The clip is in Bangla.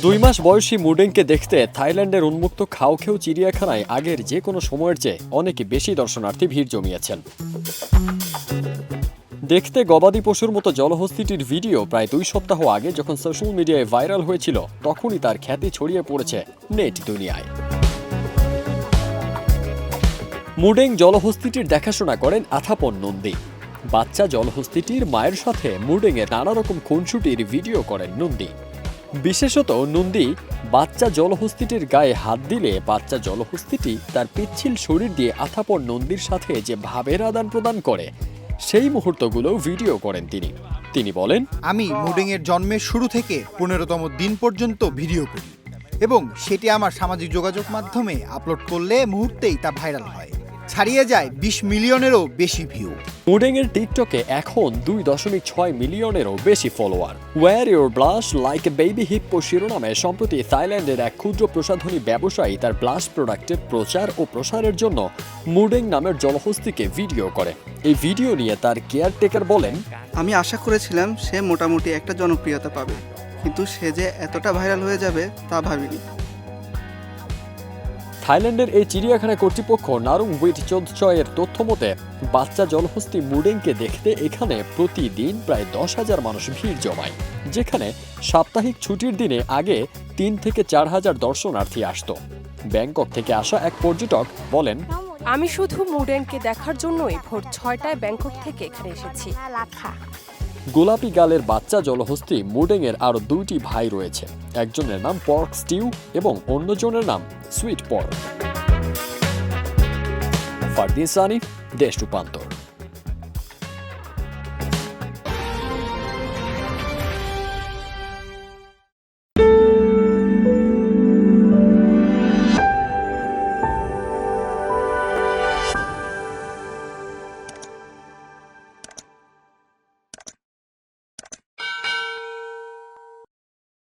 2 মাস বয়সী মুডেংকে দেখতে থাইল্যান্ডের উন্মুক্ত খাওখেউ চিড়িয়াখানায় আগের যে কোনো সময়ের চেয়ে অনেক বেশি দর্শনার্থী ভিড় জমিয়েছেন। দেখতে গবাদি পশুর মতো জলহস্তিটির ভিডিও প্রায় 2 সপ্তাহ আগে যখন সোশ্যাল মিডিয়ায় ভাইরাল হয়েছিল, তখনই তার খ্যাতি ছড়িয়ে পড়েছে নেট দুনিয়ায়। মুডেং জলহস্তিটির দেখাশোনা করেন আথাপন নন্দী। বাচ্চা জলহস্তিটির মায়ের সাথে মুডেংয়ের নানা রকম খুনসুটির ভিডিও করেন নন্দী। বিশেষত নন্দী বাচ্চা জলহস্তিটির গায়ে হাত দিলে বাচ্চা জলহস্তিটি তার পিচ্ছিল শরীর দিয়ে আথাপন নন্দীর সাথে যে ভাবের আদান প্রদান করে, সেই মুহূর্তগুলো ভিডিও করেন তিনি বলেন, আমি মুডেংয়ের জন্মের শুরু থেকে 15তম দিন পর্যন্ত ভিডিও করি এবং সেটি আমার সামাজিক যোগাযোগ মাধ্যমে আপলোড করলে মুহূর্তেই তা ভাইরাল হয়, ছাড়িয়ে যায় 20 মিলিয়নেরও বেশি ভিউ। মুডেংয়ের টিকটকে এখন 2.6 মিলিয়নেরও বেশি follower. Wear your blush like a baby hippo শিরোনামে সম্প্রতি থাইল্যান্ডের এক ক্ষুদ্র প্রসাধনী ব্যবসায়ী তার ব্লাশ প্রোডাক্টের প্রচার ও প্রসারের জন্য মুডেং নামের জলহস্তিকে ভিডিও করে। এই ভিডিও নিয়ে তার কেয়ারটেকার বলেন, আমি আশা করেছিলাম সে মোটামুটি একটা জনপ্রিয়তা পাবে, কিন্তু সে যে এতটা ভাইরাল হয়ে যাবে তা ভাবিনি। থাইল্যান্ডের এই চিড়িয়াখানা কর্তৃপক্ষ নারুং উইট চোদ্চয়ের তথ্য মতে বাচ্চা জলহস্তি মুডেংকে দেখতে এখানে প্রতিদিন প্রায় 10,000 মানুষ ভিড় জমায়, যেখানে সাপ্তাহিক ছুটির দিনে আগে 3 থেকে 4,000 দর্শনার্থী আসত। ব্যাংকক থেকে আসা এক পর্যটক বলেন, আমি শুধু মুডেংকে দেখার জন্যই ভোর 6টায় ব্যাংকক থেকে এখানে এসেছি। গোলাপি গালের বাচ্চা জলহস্তি মুডেংয়ের আরও 2টি ভাই রয়েছে। একজনের নাম পর্ক স্টিউ এবং অন্যজনের নাম সুইট পর্ক। ফারদিন সানি, দেশ রূপান্তর।